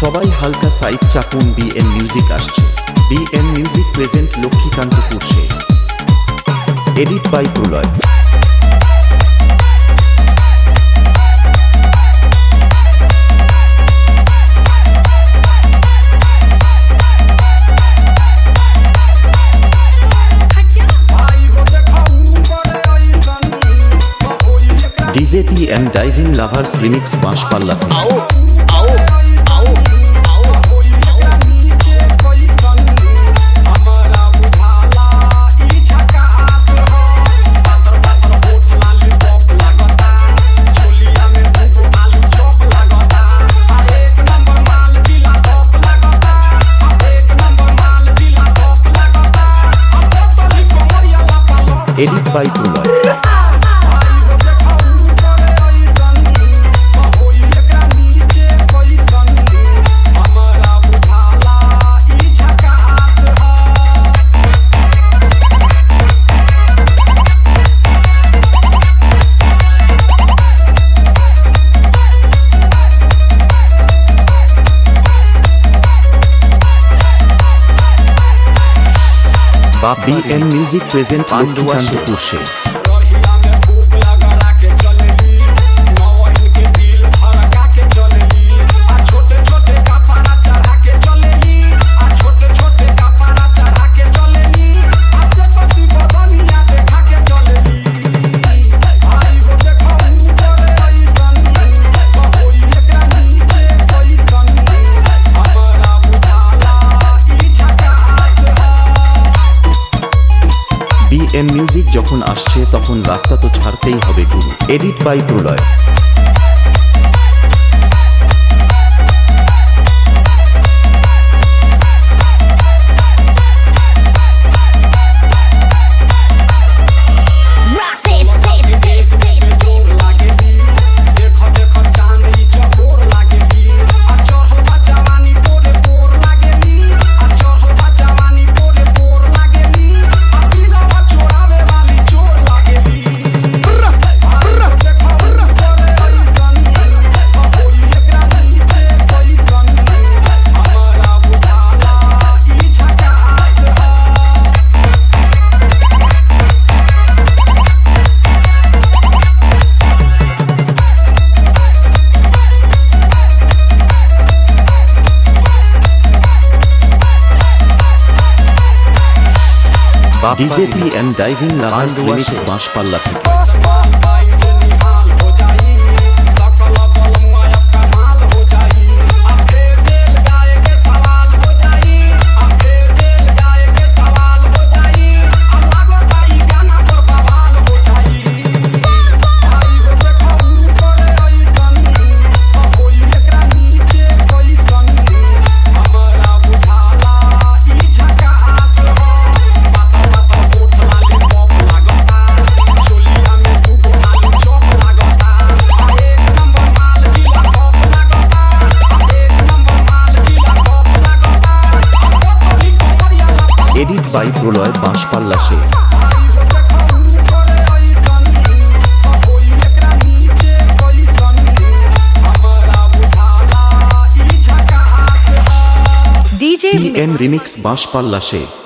সবাই হালকা সাইড চাপুন। বিএন মিউজিক আসছে। বিএন মিউজিক প্রেজেন্ট লক্ষ্মীকান্তপুর সে। Edit by Pralay. DJ TM diving lovers remix Banspalla. Edit by Pralay. BN music present Lakshmikantapur से। বিএন মিউজিক যখন আসছে তখন রাস্তা তো ছাড়তেই হবে গুরু। Edit by Pralay. DJ TM diving lovers remix Banspalla. Edit by Pralay Banspalla से। डीजे टीएम रिमिक्स बांसपाल्ला से।